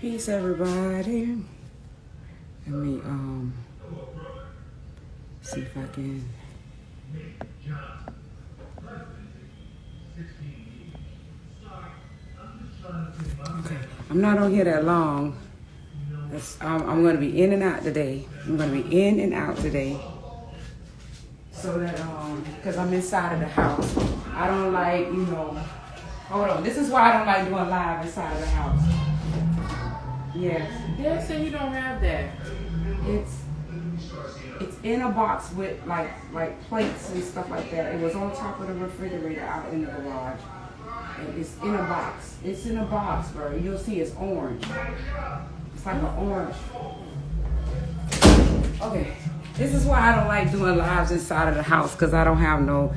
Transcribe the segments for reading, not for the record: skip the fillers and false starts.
Peace, everybody. Let me see if I can. Okay, I'm not on here that long. I'm going to be in and out today. So that because I'm inside of the house. I don't like, hold on. This is why I don't like doing live inside of the house. Yes. Dad said you don't have that. It's in a box with like plates and stuff like that. It was on top of the refrigerator out in the garage. And it's in a box. It's in a box, bro. You'll see it's orange. It's like an orange. Okay. This is why I don't like doing lives inside of the house, because I don't have no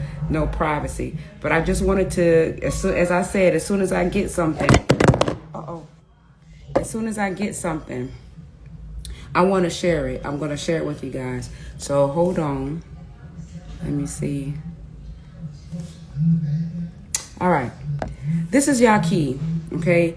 privacy. But I just wanted to, as soon as I get something, I want to share it. I'm going to share it with you guys. So hold on. Let me see. All right. This is Yaki, okay?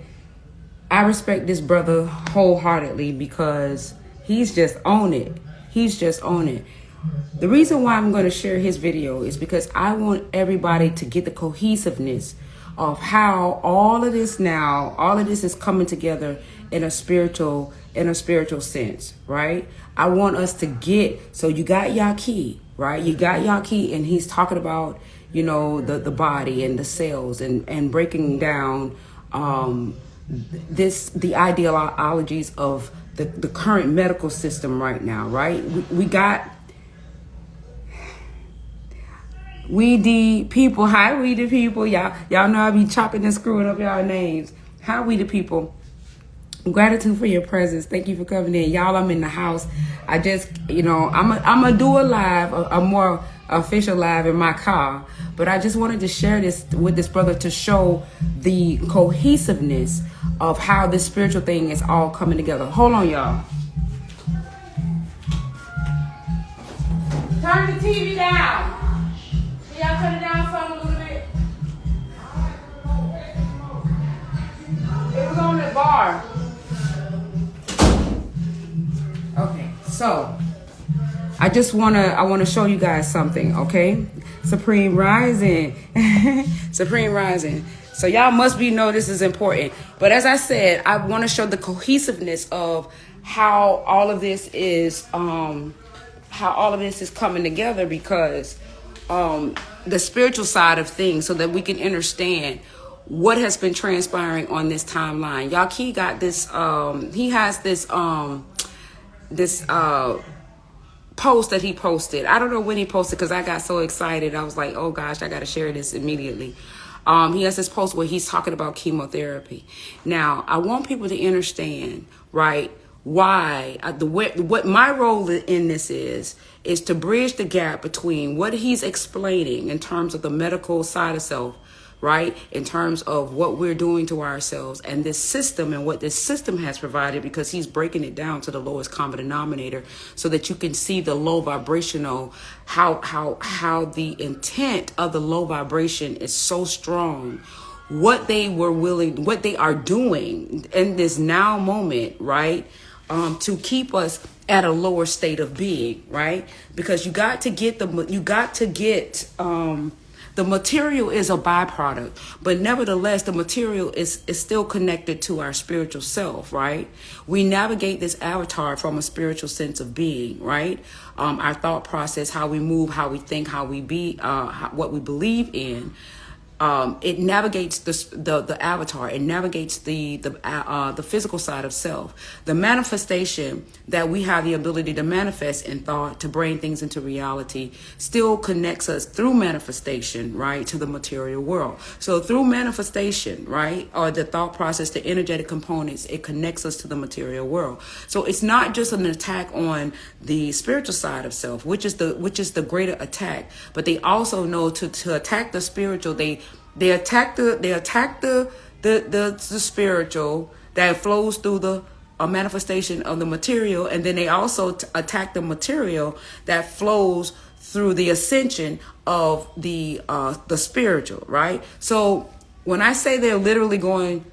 I respect this brother wholeheartedly because he's just on it. The reason why I'm going to share his video is because I want everybody to get the cohesiveness of how all of this is coming together in a spiritual sense, right? I want us to get, so you got Yaki, right? You got Yaki, and he's talking about, the body and the cells and breaking down the ideologies of the current medical system right now, right? We the people, hi we the people, y'all know I be chopping and screwing up y'all names. Hi we the people. Gratitude for your presence. Thank you for coming in. Y'all, I'm in the house. I just, I'm gonna do a live, a more official live in my car. But I just wanted to share this with this brother to show the cohesiveness of how this spiritual thing is all coming together. Hold on, y'all. Turn the TV down. Can y'all turn it down some a little bit? It was on the bar. Okay, so I want to show you guys something, okay? Supreme Rising. Supreme Rising. So y'all must know this is important. But as I said, I want to show the cohesiveness of how all of this is coming together, because the spiritual side of things, so that we can understand what has been transpiring on this timeline. Yaki got this he has this post that he posted. I don't know when he posted, because I got so excited. I was like, oh gosh, I got to share this immediately. He has this post where he's talking about chemotherapy. Now, I want people to understand, right, why what my role in this is to bridge the gap between what he's explaining in terms of the medical side of self, right, in terms of what we're doing to ourselves and this system and what this system has provided, because he's breaking it down to the lowest common denominator so that you can see the low vibrational, how the intent of the low vibration is so strong, what they are doing in this now moment, right, to keep us at a lower state of being, right? Because the material is a byproduct, but nevertheless, the material is still connected to our spiritual self, right? We navigate this avatar from a spiritual sense of being, right? Our thought process, how we move, how we think, how we be, what we believe in. It navigates the avatar. It navigates the physical side of self. The manifestation that we have the ability to manifest in thought, to bring things into reality, still connects us through manifestation, right, to the material world. So through manifestation, right, or the thought process, the energetic components, it connects us to the material world. So it's not just an attack on the spiritual side of self, which is the greater attack, but they also know to attack the spiritual. They attack the spiritual that flows through the manifestation of the material, and then they also attack the material that flows through the ascension of the spiritual, right? So when I say they're literally going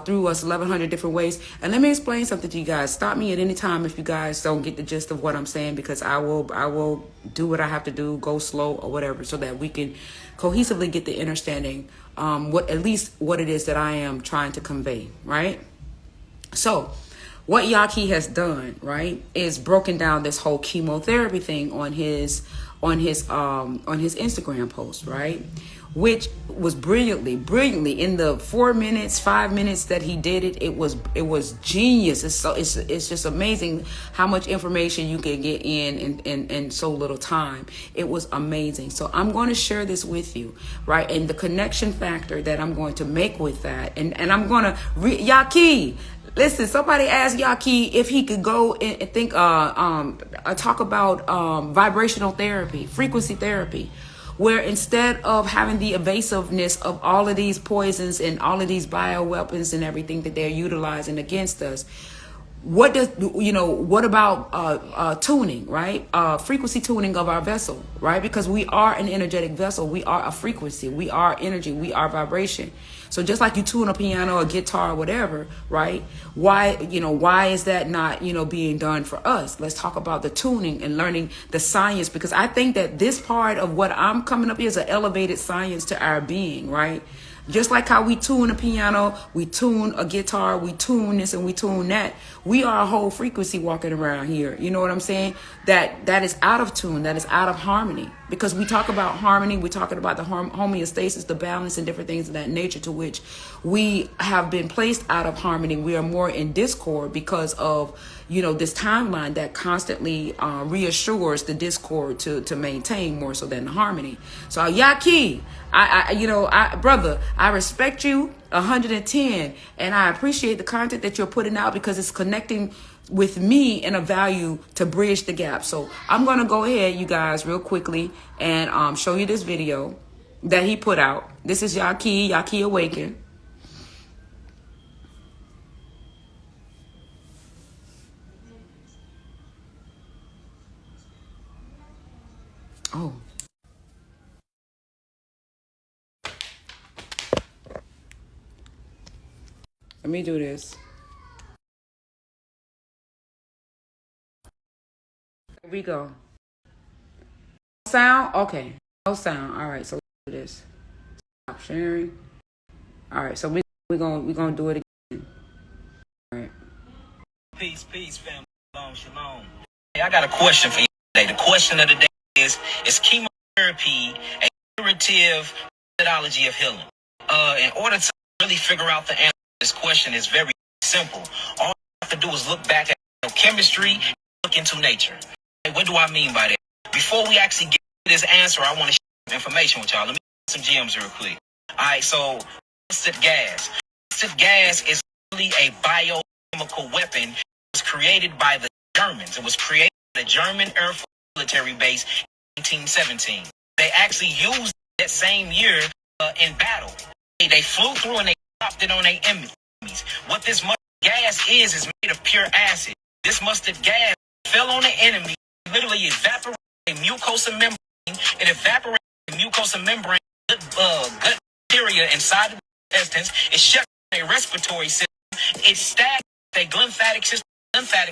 through us 1,100 different ways. And let me explain something to you guys. Stop me at any time if you guys don't get the gist of what I'm saying, because I will do what I have to do, go slow or whatever, so that we can cohesively get the understanding, what it is that I am trying to convey, right? So what Yaki has done, right, is broken down this whole chemotherapy thing on his Instagram post, right? Which was brilliantly in the 4 minutes, 5 minutes that he did it. It was genius. It's just amazing how much information you can get in so little time. It was amazing. So I'm going to share this with you, right? And the connection factor that I'm going to make with that, and I'm going to Yaki. Listen, somebody asked Yaki if he could go and think, talk about vibrational therapy, frequency therapy, where instead of having the evasiveness of all of these poisons and all of these bioweapons and everything that they're utilizing against us, what about tuning, right? Frequency tuning of our vessel, right? Because we are an energetic vessel. We are a frequency. We are energy. We are vibration. So just like you tune a piano or guitar or whatever, right? Why is that not, being done for us? Let's talk about the tuning and learning the science, because I think that this part of what I'm coming up is an elevated science to our being, right? Just like how we tune a piano, we tune a guitar, we tune this and we tune that. We are a whole frequency walking around here. You know what I'm saying? That is out of tune, that is out of harmony. Because we talk about harmony, we're talking about the homeostasis, the balance and different things of that nature, to which we have been placed out of harmony. We are more in discord because of, this timeline that constantly reassures the discord to maintain more so than the harmony. So Yaki, brother, I respect you 110, and I appreciate the content that you're putting out, because it's connecting with me in a value to bridge the gap. So I'm going to go ahead, you guys, real quickly and show you this video that he put out. This is Yaki Awaken. Oh. Let me do this. Here we go. Sound? Okay. No sound. All right, so let's do this. Stop sharing. All right, so we're gonna do it again. All right. Peace, family. Shalom. Hey, I got a question for you today. The question of the day is chemotherapy a curative methodology of healing? In order to really figure out the answer to this question is very simple. All you have to do is look back at chemistry and look into nature. Hey, what do I mean by that? Before we actually get to this answer, I want to share some information with y'all. Let me get some gems real quick. All right, so mustard gas. Mustard gas is really a biochemical weapon. It was created by the Germans. It was created by the German Air Force military base in 1917. They actually used that same year in battle. They flew through and they dropped it on their enemies. What this mustard gas is made of pure acid. This mustard gas fell on the enemy, literally evaporated the mucosa membrane. It evaporated the mucosa membrane, gut bacteria inside the intestines. It shut their respiratory system. It stagned their lymphatic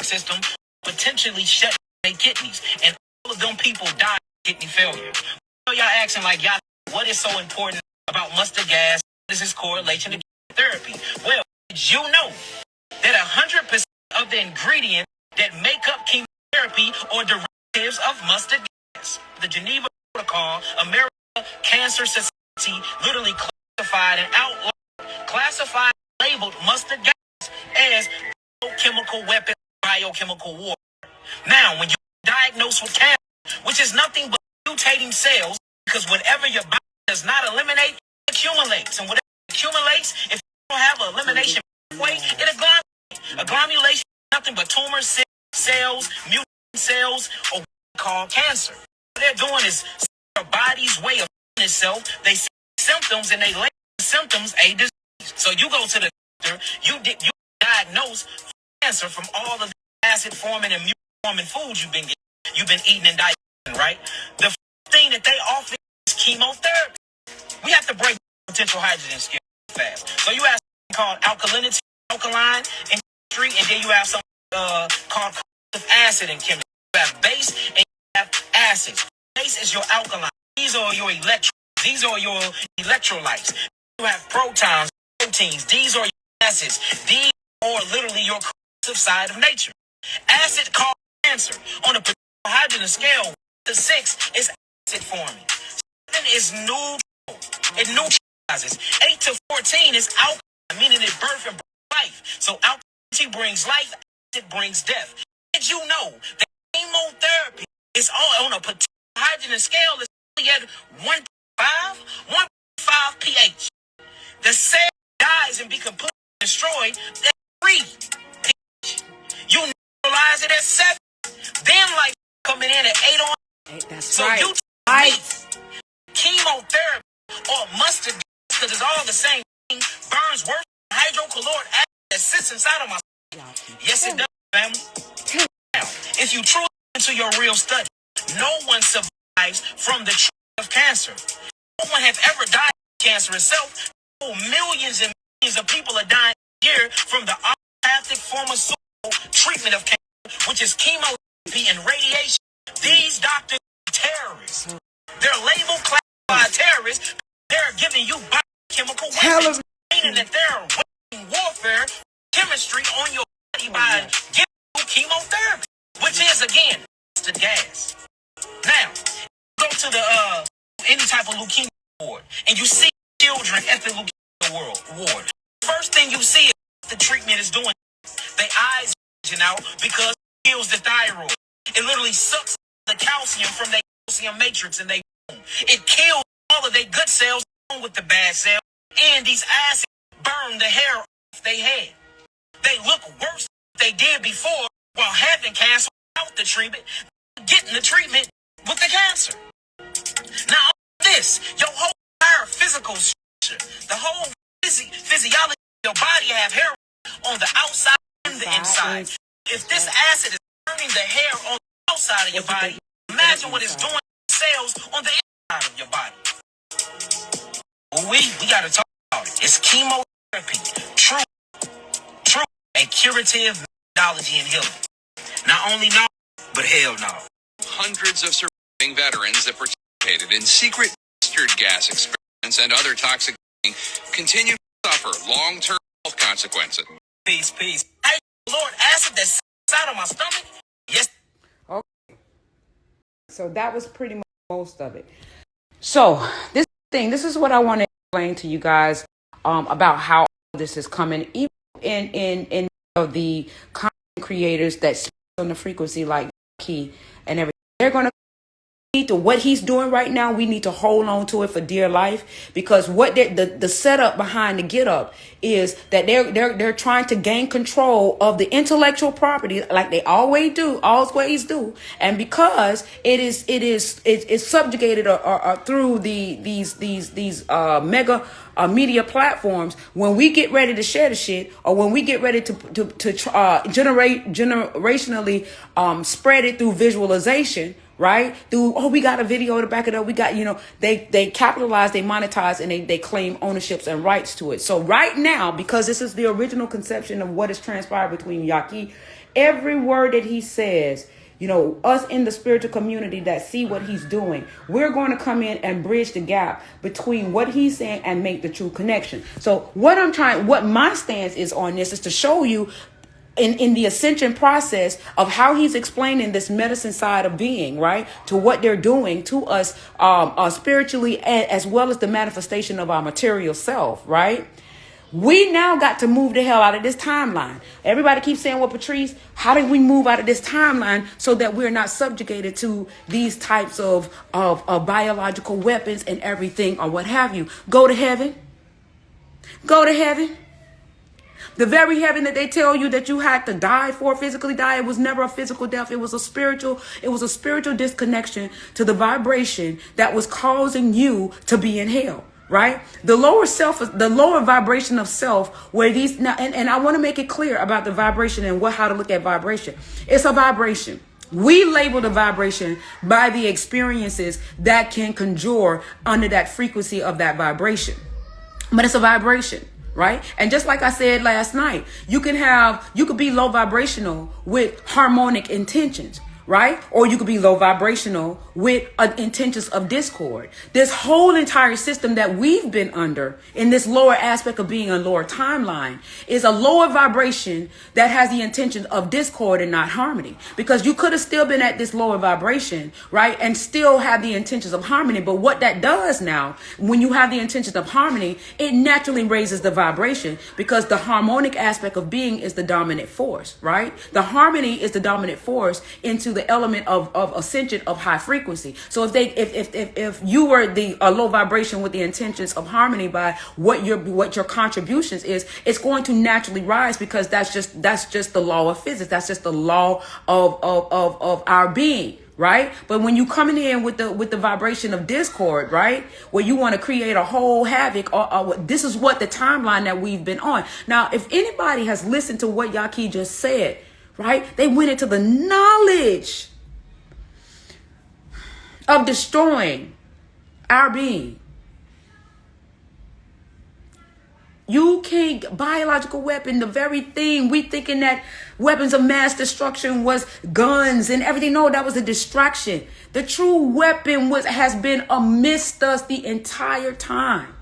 system, potentially shut their kidneys. And all of them people died of kidney failure. So y'all asking like, y'all, what is so important about mustard gas? What is its correlation to therapy? Well, did you know that 100% of the ingredients that make up chemotherapy are derivatives of mustard gas? The Geneva Protocol, American Cancer Society, literally classified and labeled mustard gas as biochemical weapon, biochemical war. Now, when you're diagnosed with cancer, which is nothing but mutating cells, because whatever your body does not eliminate, it accumulates. And whatever accumulates, if you don't have an elimination pathway, it agglomerates. Agglomulation is nothing but tumor cells, mutant cells, or what we call cancer. What they're doing is your body's way of itself. They see symptoms and they label the symptoms a disease. So you go to the doctor, you diagnose cancer from all of the acid forming and mutant forming foods you've been eating and digesting, right? The thing that they offer is chemotherapy. We have to break potential hydrogen scale fast. So you ask called alkalinity, alkaline in chemistry, and then you have something called acid in chemistry. You have base and you have acids. Base is your alkaline. These are your electrons. These are your electrolytes. You have protons, proteins. These are your acids. These are literally your corrosive side of nature. Acid causes cancer. On a hydrogen scale, 1 to 6 is acid forming. 7 is neutral. It neutralizes. 8 to 14 is alkaline, meaning it birth and brings life. So alkalinity brings life, acid brings death. Did you know that chemotherapy is all on a particular hydrogen scale is only at 1.5 pH. The cell dies and be completely destroyed at 3 pH. You neutralize it at 7. Then life coming in at 8 on. That's so right. You Right. chemotherapy or mustard gas, because it's all the same thing, burns worse than hydrochloric acid that sits inside of my. Yes, it does, family. Now, if you truly into your real study, no one survives from the treatment of cancer. No one has ever died of cancer itself. Millions and millions of people are dying a year from the allopathic pharmaceutical treatment of cancer, which is chemotherapy and radiation. These doctors are terrorists. They're labeled classified terrorists. They're giving you biochemical weapons, meaning that they're waging warfare chemistry on your body by giving you chemotherapy, which is again the gas. Now, go to the any type of leukemia ward, and you see children at the leukemia ward. First thing you see is what the treatment is doing. Their eyes are out because it kills the thyroid. It literally sucks the calcium from their calcium matrix and they. It kills all of their good cells along with the bad cells, and these acids burn the hair off their head. They look worse than they did before while having cancer without the treatment, getting the treatment with the cancer. Now, this, your whole entire physical structure, the whole physiology of your body have hair on the outside and the inside. If this acid is burning the hair on the outside of your body, imagine what it's doing to cells on the inside of your body. We got to talk about it. It's chemotherapy, true, and curative methodology and healing. Not only now, but hell no. Hundreds of surviving veterans that participated in secret mustard gas experiments and other toxic continue to suffer long-term health consequences. Peace. Hey, Lord, acid that's out of my stomach? Yes. Okay. So that was pretty much most of it. So this is what I want to explain to you guys about how this is coming, even in the content creators that speak on the frequency like Key and everything. They're going to to what he's doing right now. We need to hold on to it for dear life, because what the setup behind the get up is that they're trying to gain control of the intellectual property like they always do, and because it's subjugated or through these mega media platforms. When we get ready to share the shit, or when we get ready to generationally spread it through visualization, right? Through, we got a video to back it up. We got, they capitalize, they monetize, and they claim ownerships and rights to it. So right now, because this is the original conception of what has transpired between Yaki, every word that he says, us in the spiritual community that see what he's doing, we're going to come in and bridge the gap between what he's saying and make the true connection. So what my stance is on this is to show you in the ascension process of how he's explaining this medicine side of being, right, to what they're doing to us spiritually, as well as the manifestation of our material self, right? We now got to move the hell out of this timeline. Everybody keeps saying, well, Patrice, how do we move out of this timeline so that we're not subjugated to these types of biological weapons and everything or what have you? Go to heaven. Go to heaven. The very heaven that they tell you that you had to die for, physically die, it was never a physical death. It was a spiritual disconnection to the vibration that was causing you to be in hell, right? The lower vibration of self, where these now, and I want to make it clear about the vibration and how to look at vibration. It's a vibration. We label the vibration by the experiences that can conjure under that frequency of that vibration. But it's a vibration. right? And just like I said last night, you could be low vibrational with harmonic intentions, right? Or you could be low vibrational with intentions of discord. This whole entire system that we've been under in this lower aspect of being a lower timeline is a lower vibration that has the intention of discord and not harmony. Because you could have still been at this lower vibration, right? And still have the intentions of harmony. But what that does now, when you have the intentions of harmony, it naturally raises the vibration, because the harmonic aspect of being is the dominant force, right? The harmony is the dominant force into the element of ascension of high frequency. So if you were the low vibration with the intentions of harmony by what your contributions is, it's going to naturally rise, because that's just the law of physics. That's just the law of our being. Right? But when you coming in with the vibration of discord, right? Where you want to create a whole havoc, this is what the timeline that we've been on. Now, if anybody has listened to what Yaki just said, right? They went into the knowledge of destroying our being. You can't, biological weapon, the very thing, we thinking that weapons of mass destruction was guns and everything. No, that was a distraction. The true weapon has been amidst us the entire time,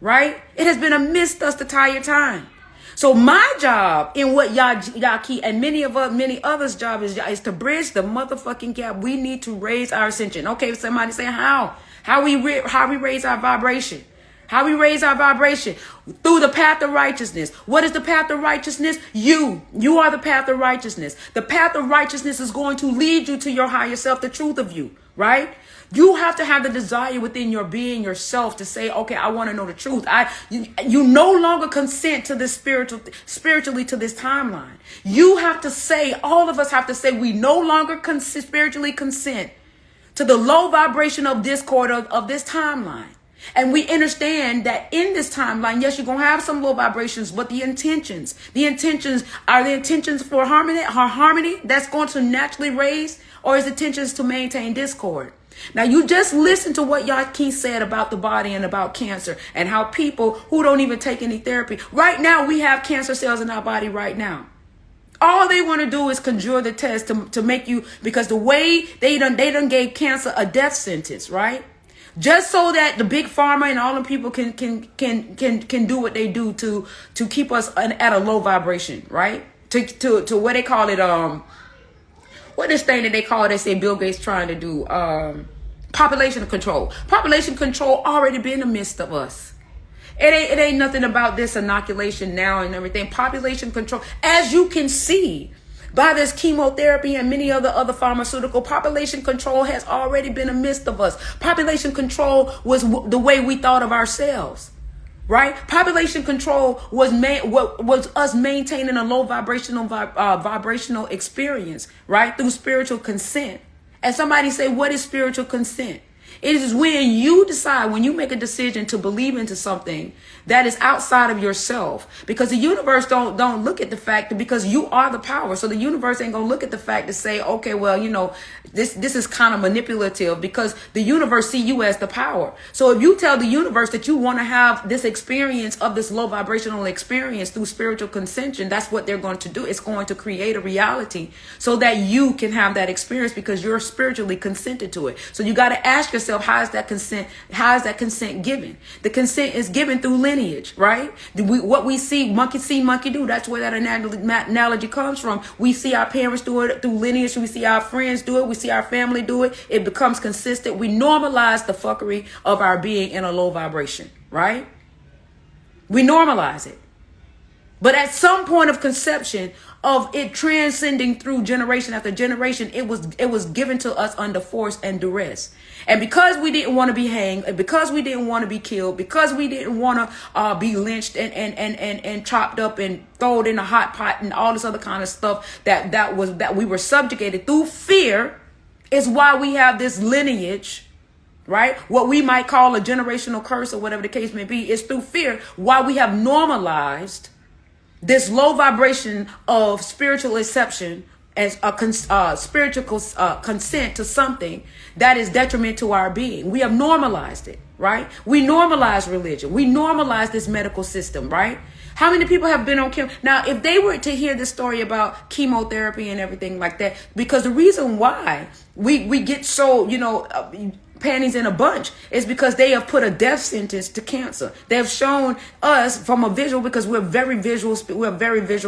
right? It has been amidst us the entire time. So my job in what Yaki and many others' job is to bridge the motherfucking gap. We need to raise our ascension. Okay, somebody say how? How we raise our vibration? How we raise our vibration? Through the path of righteousness. What is the path of righteousness? You are the path of righteousness. The path of righteousness is going to lead you to your higher self, the truth of you, right? You have to have the desire within your being, yourself, to say, okay, I want to know the truth. You no longer consent to this spiritually to this timeline. You have to say, all of us have to say, we no longer spiritually consent to the low vibration of discord of this timeline. And we understand that in this timeline, yes, you're going to have some low vibrations, but the intentions are the intentions for harmony that's going to naturally raise, or is intentions to maintain discord? Now, you just listen to what Yaki said about the body and about cancer, and how people who don't even take any therapy. Right now, we have cancer cells in our body right now. All they want to do is conjure the test to make you, because the way they done gave cancer a death sentence, right? Just so that the big pharma and all the people can do what they do to keep us at a low vibration, right? To what they call it, what this thing that they call, they say Bill Gates trying to do, population control. Population control already been in the midst of us. It ain't nothing about this inoculation now and everything. Population control, as you can see, by this chemotherapy and many other pharmaceutical, population control has already been amidst of us. Population control was the way we thought of ourselves, right? Population control was us maintaining a low vibrational experience, right? Through spiritual consent. And somebody say, what is spiritual consent? It is when you decide, when you make a decision to believe into something that is outside of yourself, because the universe don't look at the fact that, because you are the power. So the universe ain't gonna look at the fact to say, okay, well, this is kind of manipulative, because the universe see you as the power. So if you tell the universe that you want to have this experience of this low vibrational experience through spiritual consension, that's what they're going to do. It's going to create a reality so that you can have that experience, because you're spiritually consented to it. So you got to ask yourself, how is that consent given? The consent is given through lineage, right? What we see monkey do. That's where that analogy comes from. We see our parents do it through lineage. We see our friends do it. We see our family do it. It becomes consistent. We normalize the fuckery of our being in a low vibration, right? We normalize it. But at some point of conception, of it transcending through generation after generation, it was given to us under force and duress. And because we didn't want to be hanged, because we didn't want to be killed, because we didn't want to be lynched and chopped up and thrown in a hot pot and all this other kind of stuff that we were subjugated through fear, is why we have this lineage, right? What we might call a generational curse or whatever the case may be, is through fear, why we have normalized this low vibration of spiritual exception as a spiritual consent to something that is detriment to our being. We have normalized it, right? We normalize religion. We normalize this medical system, right? How many people have been on chemo? Now, if they were to hear the story about chemotherapy and everything like that, because the reason why we get so, panties in a bunch is because they have put a death sentence to cancer. They have shown us from a visual, because we're a very visual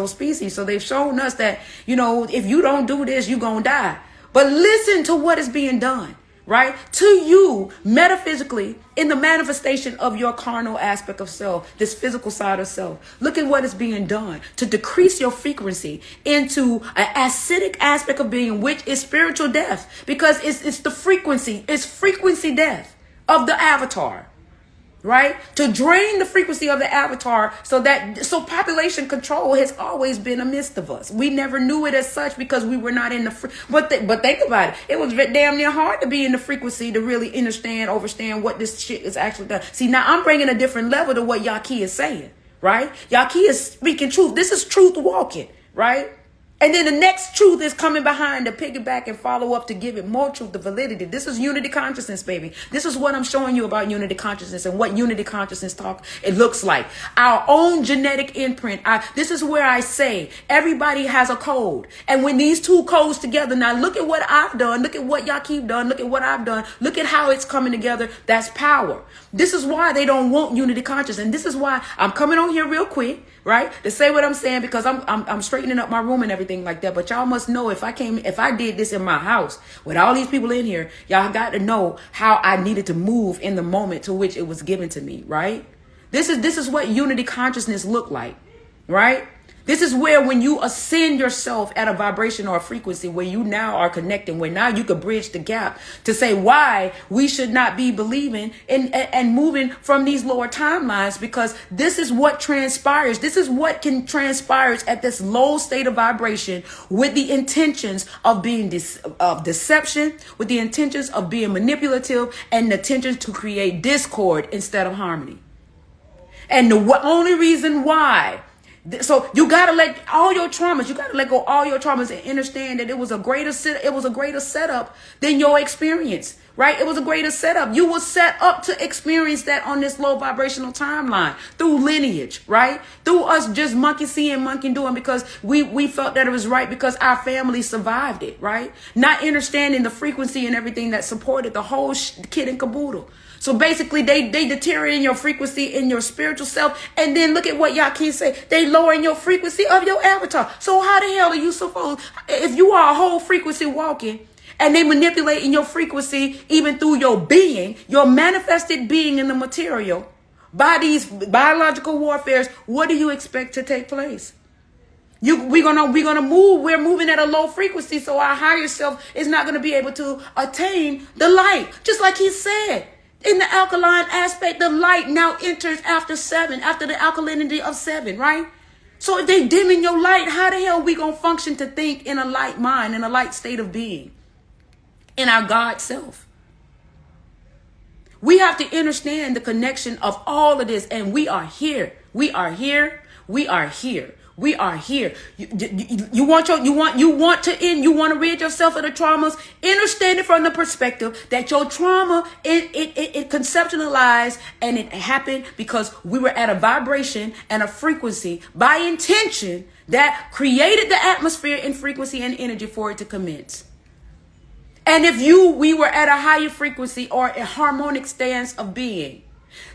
species. So they've shown us that, if you don't do this, you're going to die. But listen to what is being done, right? To you, metaphysically, in the manifestation of your carnal aspect of self, this physical side of self. Look at what is being done to decrease your frequency into an acidic aspect of being, which is spiritual death, because it's the frequency, it's frequency death of the avatar. Right? To drain the frequency of the avatar so population control has always been amidst of us. We never knew it as such because we were not in the, but think about it. It was damn near hard to be in the frequency to really understand what this shit is actually done. See, now I'm bringing a different level to what Yaki is saying, right? Yaki is speaking truth. This is truth walking, right? And then the next truth is coming behind to piggyback and follow up to give it more truth, the validity. This is unity consciousness, baby. This is what I'm showing you about unity consciousness and what unity consciousness it looks like. Our own genetic imprint. This is where I say everybody has a code. And when these two codes together, now look at what I've done. Look at what Yaqub done. Look at what I've done. Look at how it's coming together. That's power. This is why they don't want unity consciousness. And this is why I'm coming on here real quick, right? To say what I'm saying, because I'm straightening up my room and everything like that. But y'all must know if I did this in my house with all these people in here, y'all got to know how I needed to move in the moment to which it was given to me, right? This is what unity consciousness looked like, right? This is where when you ascend yourself at a vibration or a frequency where you now are connecting, where now you could bridge the gap to say why we should not be believing and moving from these lower timelines, because this is what transpires. This is what can transpire at this low state of vibration with the intentions of being of deception, with the intentions of being manipulative, and the intentions to create discord instead of harmony. And the only reason why. So you got to let all your traumas, you got to let go all your traumas and understand that it was a greater setup than your experience, right? It was a greater setup. You were set up to experience that on this low vibrational timeline through lineage, right? Through us just monkey seeing, monkey doing, because we felt that it was right because our family survived it, right? Not understanding the frequency and everything that supported the whole kit and caboodle. So basically, they deteriorate your frequency in your spiritual self. And then look at what Yaqui say. They lowering your frequency of your avatar. So how the hell are you supposed, if you are a whole frequency walking, and they manipulating your frequency even through your being, your manifested being in the material, by these biological warfares, what do you expect to take place? We're gonna move. We're moving at a low frequency, so our higher self is not gonna be able to attain the light. Just like he said. In the alkaline aspect, the light now enters after 7, after the alkalinity of 7, right? So if they dimming your light, how the hell are we going to function to think in a light mind, in a light state of being, in our God self? We have to understand the connection of all of this, and we are here. We are here. We are here. We are here. You want to rid yourself of the traumas. Understand it from the perspective that your trauma, it conceptualized and it happened because we were at a vibration and a frequency by intention that created the atmosphere and frequency and energy for it to commence. And if we were at a higher frequency or a harmonic stance of being,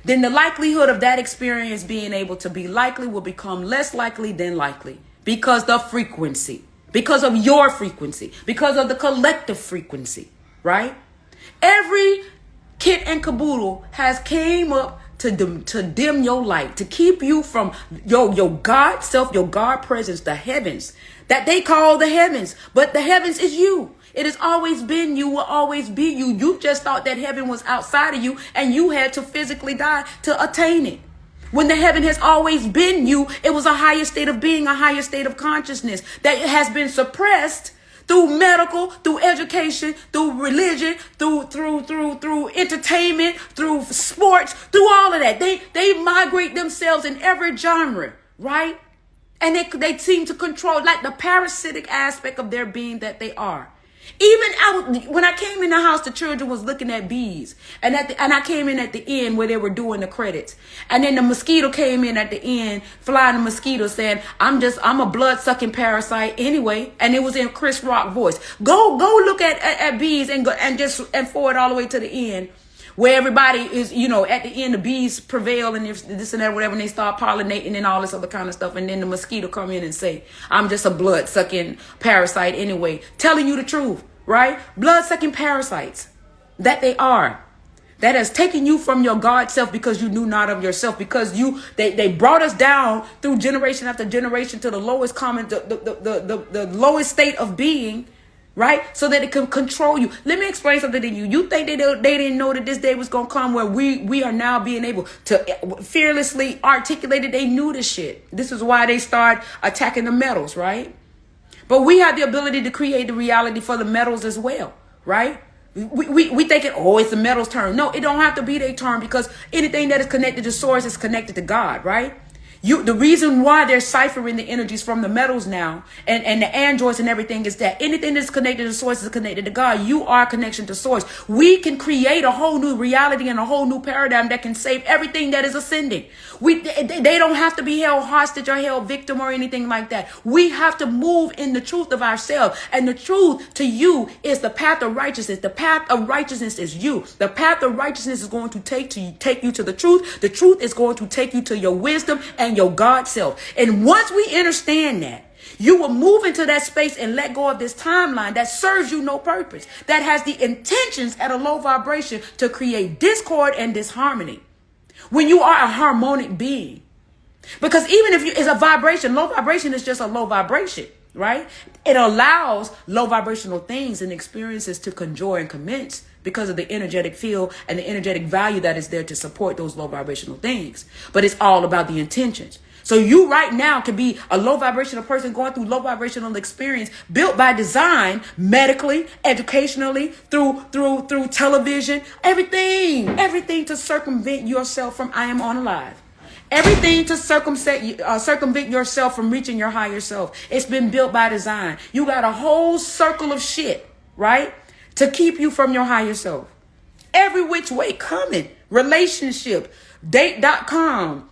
then the likelihood of that experience being able to be likely will become less likely than likely, because the frequency, because of your frequency, because of the collective frequency, right? Every kit and caboodle has came up to dim your light, to keep you from your God self, your God presence, the heavens that they call the heavens, but the heavens is you. It has always been you, will always be you. You just thought that heaven was outside of you and you had to physically die to attain it. When the heaven has always been you, it was a higher state of being, a higher state of consciousness that has been suppressed through medical, through education, through religion, through entertainment, through sports, through all of that. They migrate themselves in every genre, right? And they seem to control, like the parasitic aspect of their being that they are. Even when I came in the house, the children was looking at bees, and I came in at the end where they were doing the credits, and then the mosquito came in at the end, flying the mosquito, saying, "I'm a blood sucking parasite anyway," and it was in Chris Rock voice. Go look at bees and forward all the way to the end, where everybody is, at the end the bees prevail and this and that, whatever, and they start pollinating and all this other kind of stuff, and then the mosquito come in and say, "I'm just a blood sucking parasite anyway," telling you the truth, right? Blood sucking parasites that they are, that has taken you from your God self because you knew not of yourself, because they brought us down through generation after generation to the lowest common, the lowest state of being, right? So that it can control you. Let me explain something to you. You think they didn't know that this day was going to come where we are now being able to fearlessly articulate it? They knew this shit. This is why they start attacking the metals, right? But we have the ability to create the reality for the metals as well, right? We thinking, oh, it's the metal's turn. No, it don't have to be their turn, because anything that is connected to source is connected to God, right? The reason why they're ciphering the energies from the metals now and the androids and everything is that anything that's connected to source is connected to God. You are a connection to source. We can create a whole new reality and a whole new paradigm that can save everything that is ascending. They don't have to be held hostage or held victim or anything like that. We have to move in the truth of ourselves. And the truth to you is the path of righteousness. The path of righteousness is you. The path of righteousness is going to take you to the truth. The truth is going to take you to your wisdom and your God self. And once we understand that, you will move into that space and let go of this timeline that serves you no purpose, that has the intentions at a low vibration to create discord and disharmony, when you are a harmonic being. Because even if it's a vibration, low vibration is just a low vibration, right? It allows low vibrational things and experiences to conjure and commence because of the energetic field and the energetic value that is there to support those low vibrational things. But it's all about the intentions. So you right now can be a low vibrational person going through low vibrational experience built by design, medically, educationally, through television, everything to circumvent yourself from I am unalive. Everything to circumvent yourself from reaching your higher self. It's been built by design. You got a whole circle of shit, right? To keep you from your higher self. Every which way coming. Relationship, date.com,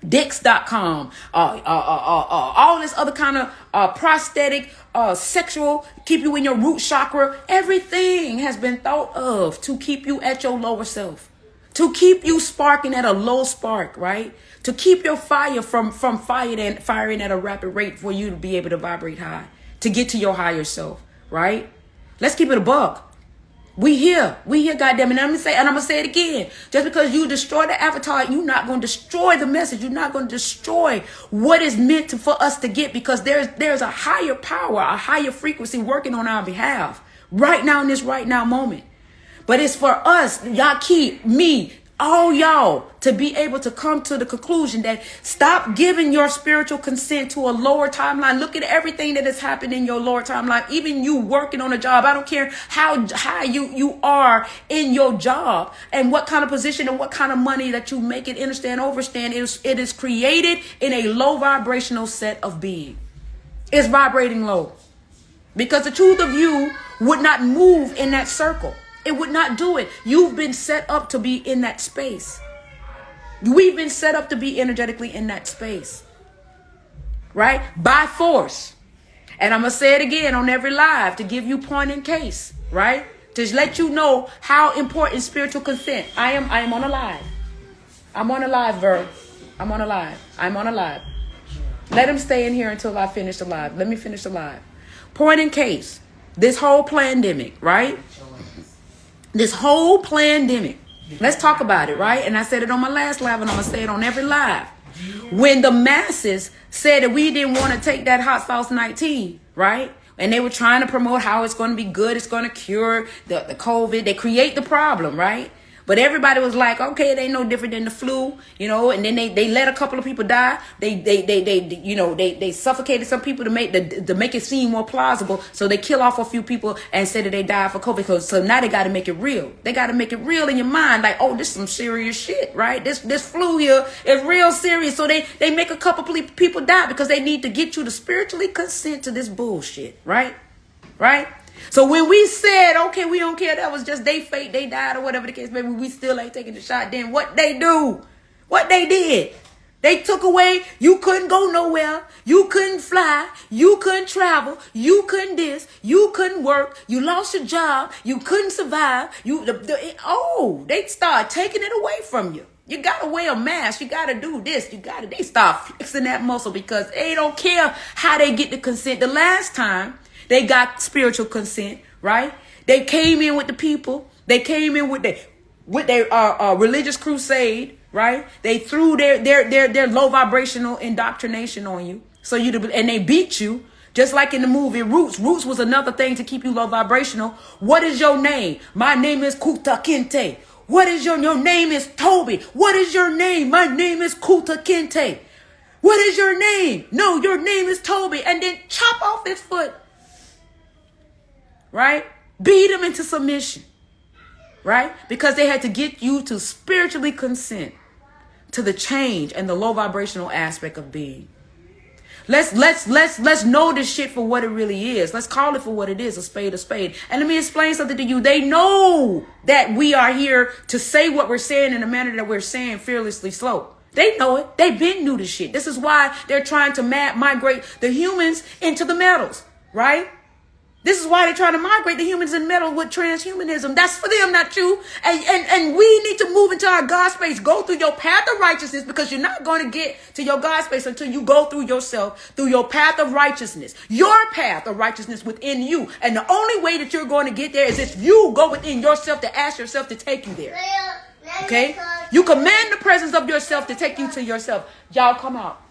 dicks.com, all this other kind of prosthetic, sexual, keep you in your root chakra. Everything has been thought of to keep you at your lower self, to keep you sparking at a low spark, right? To keep your fire from firing at a rapid rate for you to be able to vibrate high, to get to your higher self, right? Let's keep it a buck. We here, goddamn it. And I'm gonna say it again. Just because you destroy the avatar, you're not gonna destroy the message. You're not gonna destroy what is meant for us to get, because there's a higher power, a higher frequency working on our behalf right now in this right now moment. But it's for us, y'all, keep me, all y'all, to be able to come to the conclusion that stop giving your spiritual consent to a lower timeline. Look at everything that has happened in your lower timeline. Even you working on a job. I don't care how high you are in your job and what kind of position and what kind of money that you make it, understand, overstand. It is created in a low vibrational set of being. It's vibrating low. Because the truth of you would not move in that circle. It would not do it. You've been set up to be in that space. We've been set up to be energetically in that space, right? By force. And I'm going to say it again on every live to give you point in case, right? To let you know how important spiritual consent. I am on a live. I'm on a live, Ver. I'm on a live. I'm on a live. Let him stay in here until I finish the live. Let me finish the live. Point in case. This whole pandemic, right? This whole pandemic. Let's talk about it, right? And I said it on my last live, and I'm going to say it on every live. When the masses said that we didn't want to take that hot sauce 19, right? And they were trying to promote how it's going to be good, it's going to cure the COVID. They create the problem, right? But everybody was like, okay, it ain't no different than the flu, you know. And then they let a couple of people die. They suffocated some people to make it seem more plausible. So they kill off a few people and say that they died for COVID. So now they got to make it real. They got to make it real in your mind, like, oh, this is some serious shit, right? This flu here is real serious. So they make a couple people die because they need to get you to spiritually consent to this bullshit, right? Right? So when we said, okay, we don't care, that was just they fate, they died or whatever the case, maybe we still ain't taking the shot, then what they do? What they did? They took away, you couldn't go nowhere, you couldn't fly, you couldn't travel, you couldn't this, you couldn't work, you lost your job, you couldn't survive, they start taking it away from you. You gotta wear a mask, you gotta do this, they start flexing that muscle because they don't care how they get the consent. The last time they got spiritual consent, right? They came in with the people. They came in with their religious crusade, right? They threw their low vibrational indoctrination on you, and they beat you, just like in the movie Roots. Roots was another thing to keep you low vibrational. What is your name? My name is Kuta Kinte. What is your name is Toby. What is your name? My name is Kuta Kinte. What is your name? No, your name is Toby. And then chop off his foot. Right? Beat him into submission. Right? Because they had to get you to spiritually consent to the change and the low vibrational aspect of being. Let's know this shit for what it really is. Let's call it for what it is, a spade a spade. And let me explain something to you. They know that we are here to say what we're saying in the manner that we're saying, fearlessly slow. They know it. They've been new to shit. This is why they're trying to migrate the humans into the metals, right? This is why they're trying to migrate the humans in metal with transhumanism. That's for them, not you. And we need to move into our God space. Go through your path of righteousness, because you're not going to get to your God space until you go through yourself, through your path of righteousness. Your path of righteousness within you. And the only way that you're going to get there is if you go within yourself to ask yourself to take you there. Okay? You command the presence of yourself to take you to yourself. Y'all come out.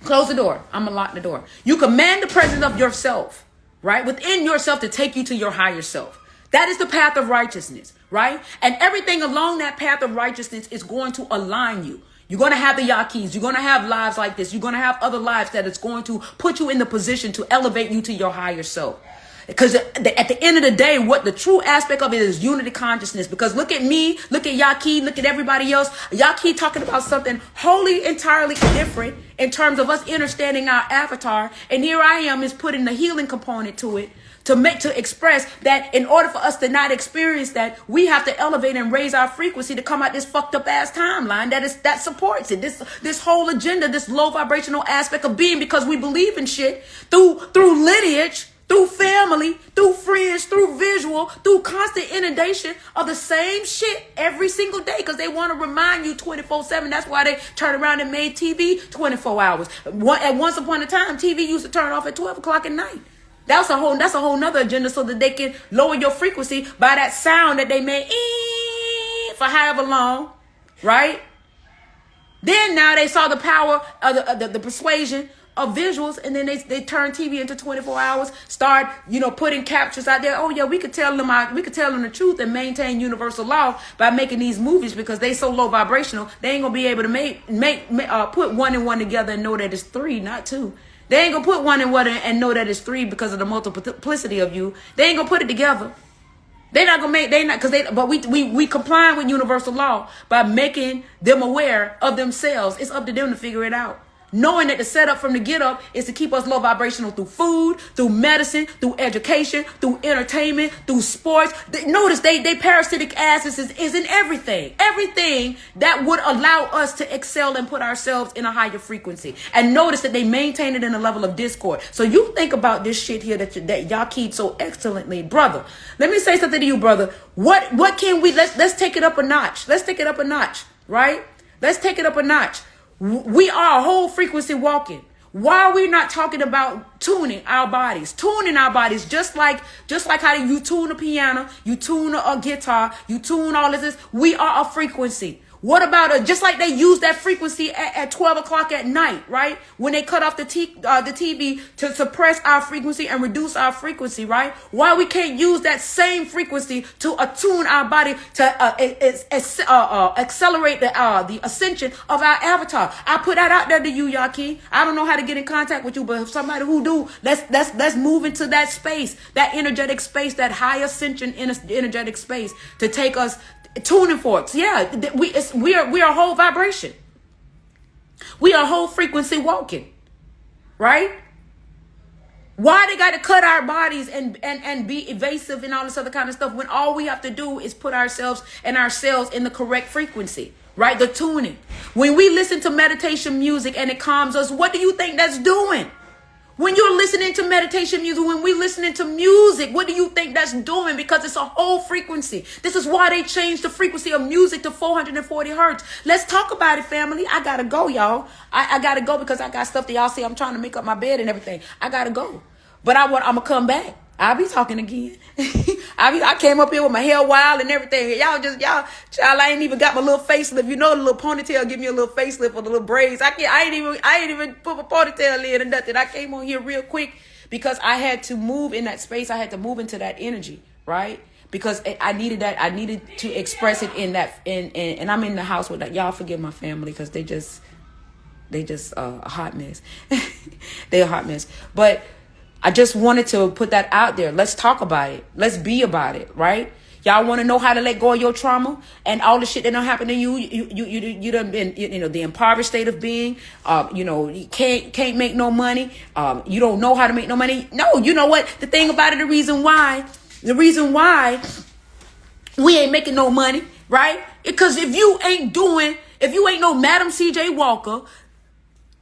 Close the door. I'm going to lock the door. You command the presence of yourself, right? Within yourself to take you to your higher self. That is the path of righteousness, right? And everything along that path of righteousness is going to align you. You're going to have the Yakis. You're going to have lives like this. You're going to have other lives that is going to put you in the position to elevate you to your higher self. Because at the end of the day, what the true aspect of it is unity consciousness. Because look at me, look at Yaki, look at everybody else. Yaki talking about something wholly, entirely different in terms of us understanding our avatar. And here I am is putting the healing component to it to express that in order for us to not experience that, we have to elevate and raise our frequency to come out this fucked up ass timeline that supports it. This whole agenda, this low vibrational aspect of being, because we believe in shit through lineage, through family, through friends, through visual, through constant inundation of the same shit every single day, because they want to remind you 24/7. That's why they turned around and made TV 24 hours. At once upon a time, TV used to turn off at 12 o'clock at night. That's a whole nother agenda, so that they can lower your frequency by that sound that they made for however long, right? Then now they saw the power of the persuasion of visuals, and then they turn TV into 24 hours, start, putting captures out there. Oh yeah, we could tell them the truth and maintain universal law by making these movies, because they so low vibrational, they ain't gonna be able to put one and one together and know that it's three, not two. They ain't gonna put one and one and know that it's three because of the multiplicity of you. They ain't gonna put it together. But we complying with universal law by making them aware of themselves. It's up to them to figure it out. Knowing that the setup from the get up is to keep us low vibrational through food, through medicine, through education, through entertainment, through sports. Notice they parasitic asses is in everything. Everything that would allow us to excel and put ourselves in a higher frequency. And notice that they maintain it in a level of discord. So you think about this shit here that y'all keep so excellently. Brother, let me say something to you, brother. What can we, let's take it up a notch. Let's take it up a notch, right? Let's take it up a notch. We are a whole frequency walking. Why are we not talking about tuning our bodies? Tuning our bodies, just like how you tune a piano, you tune a guitar, you tune all of this. We are a frequency. What about just like they use that frequency at 12 o'clock at night, right? When they cut off the TV to suppress our frequency and reduce our frequency, right? Why we can't use that same frequency to attune our body to accelerate the ascension of our avatar? I put that out there to you, Yaki. I don't know how to get in contact with you, but if somebody who do, let's move into that space, that energetic space, that high ascension energetic space to take us. Tuning forks, yeah, we are a whole vibration. We are a whole frequency walking, right? Why they got to cut our bodies and be evasive and all this other kind of stuff when all we have to do is put ourselves and our cells in the correct frequency, right? The tuning. When we listen to meditation music and it calms us, what do you think that's doing? When you're listening to meditation music, when we're listening to music, what do you think that's doing? Because it's a whole frequency. This is why they changed the frequency of music to 440 hertz. Let's talk about it, family. I got to go, y'all. I got to go because I got stuff that y'all see. I'm trying to make up my bed and everything. I got to go. But I'm going to come back. I'll be talking again. I came up here with my hair wild and everything. Y'all, child, I ain't even got my little facelift. You know, the little ponytail give me a little facelift or the little braids. I ain't even put my ponytail in or nothing. I came on here real quick because I had to move in that space. I had to move into that energy, right? Because I needed that. I needed to express it in that. And I'm in the house with that. Y'all forgive my family because they just a hot mess. They're a hot mess. But I just wanted to put that out there. Let's talk about it. Let's be about it, right? Y'all want to know how to let go of your trauma and all the shit that don't happen to you. You done been, the impoverished state of being. You can't make no money. You don't know how to make no money. No, you know what? The thing about it, the reason why we ain't making no money, right? Because if you ain't no Madam C.J. Walker,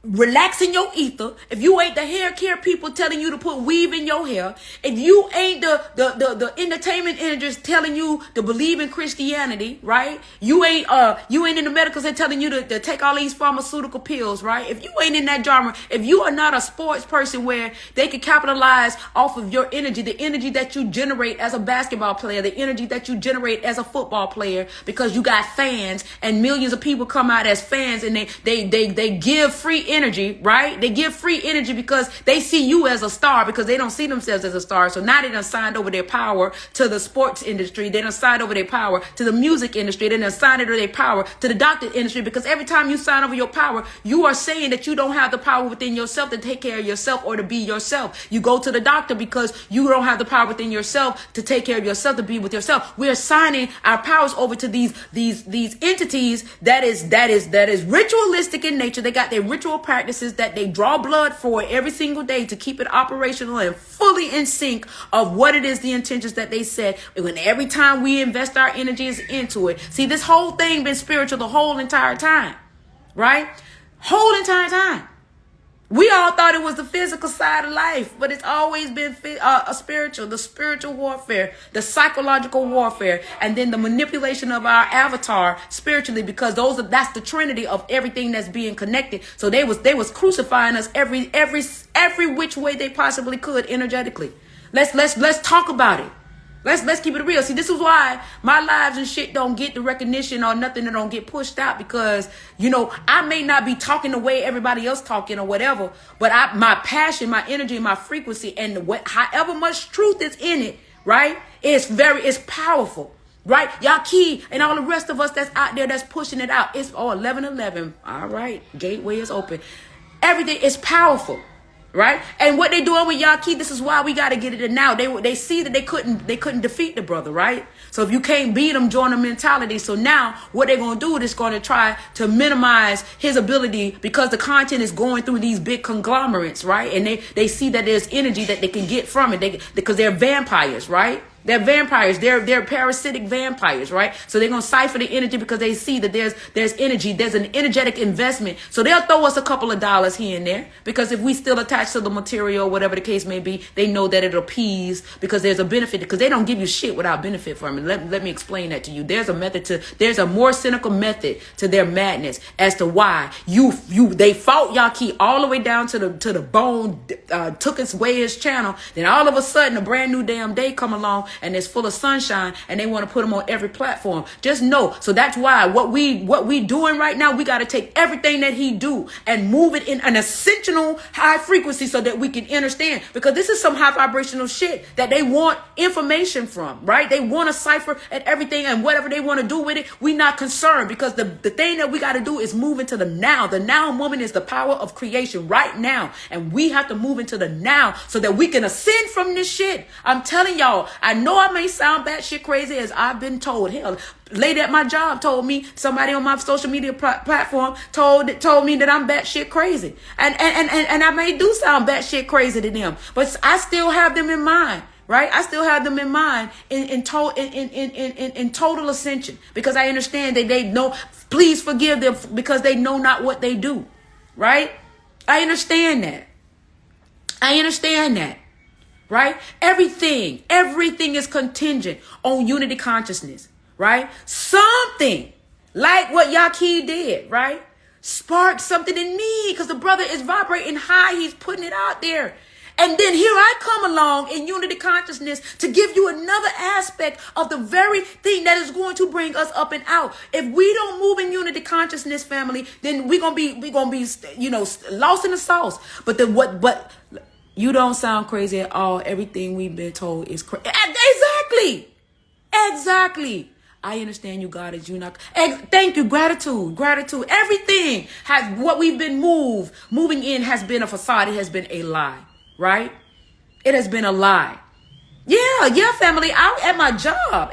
relaxing your ether, if you ain't the hair care people telling you to put weave in your hair, if you ain't the entertainment industry telling you to believe in Christianity, right? You ain't in the medical center telling you to take all these pharmaceutical pills, right? If you ain't in that genre, if you are not a sports person where they can capitalize off of your energy, the energy that you generate as a basketball player, the energy that you generate as a football player, because you got fans and millions of people come out as fans and they give free energy, right? They give free energy because they see you as a star, because they don't see themselves as a star. So now they done signed over their power to the sports industry. They done signed over their power to the music industry. They done signed over their power to the doctor industry, because every time you sign over your power, you are saying that you don't have the power within yourself to take care of yourself or to be yourself. You go to the doctor because you don't have the power within yourself to take care of yourself, to be with yourself. We are signing our powers over to these entities that is ritualistic in nature. They got their ritual practices that they draw blood for every single day to keep it operational and fully in sync of what it is, the intentions that they set. And when every time we invest our energies into it, see, this whole thing been spiritual the whole entire time, right? Whole entire time. We all thought it was the physical side of life, but it's always been the spiritual warfare, the psychological warfare, and then the manipulation of our avatar spiritually, because that's the trinity of everything that's being connected. So they was crucifying us every which way they possibly could energetically. Let's talk about it. Let's keep it real. See, this is why my lives and shit don't get the recognition or nothing that don't get pushed out, because, I may not be talking the way everybody else talking or whatever, but my passion, my energy, my frequency, and however much truth is in it, right? It's powerful, right? Yaki and all the rest of us that's out there that's pushing it out. It's 11:11. All right. Gateway is open. Everything is powerful. Right? And what they doing with Yaki, this is why we got to get it in now. They see that they couldn't defeat the brother, right? So if you can't beat him, join the mentality. So now what they're going to do is going to try to minimize his ability, because the content is going through these big conglomerates, right? And they see that there's energy that they can get from it, because they're vampires, right? They're vampires. They're parasitic vampires, right? So they're going to cipher the energy because they see that there's energy. There's an energetic investment. So they'll throw us a couple of dollars here and there, because if we still attach to the material, whatever the case may be, they know that it'll appease, because there's a benefit, because they don't give you shit without benefit from it. Let me explain that to you. There's a more cynical method to their madness as to why they fought Yaki all the way down to the bone, took its way his channel. Then all of a sudden a brand new damn day come along and it's full of sunshine, and they want to put them on every platform. Just know. So that's why what we doing right now, we got to take everything that he do and move it in an ascensional high frequency so that we can understand, because this is some high vibrational shit that they want information from, right? They want to cipher at everything, and whatever they want to do with it, we not concerned, because the thing that we got to do is move into the now. The now moment is the power of creation right now, and we have to move into the now so that we can ascend from this shit. I'm telling y'all, I know I may sound batshit crazy, as I've been told. Hell, lady at my job told me, somebody on my social media platform told me that I'm batshit crazy, and I may do sound batshit crazy to them, but I still have them in mind. Right? I still have them in mind in total ascension, because I understand that they know, please forgive them because they know not what they do. Right? I understand that. Right? Everything is contingent on unity consciousness. Right? Something like what Yaki did, right? Sparked something in me, because the brother is vibrating high. He's putting it out there. And then here I come along in unity consciousness to give you another aspect of the very thing that is going to bring us up and out. If we don't move in unity consciousness, family, then we're gonna be, lost in the sauce. But you don't sound crazy at all. Everything we've been told is crazy. Exactly. I understand you, God, is you not. Thank you. Gratitude. Everything has, what we've been moving in has been a facade. It has been a lie. Right? It has been a lie. Yeah, family. Out at my job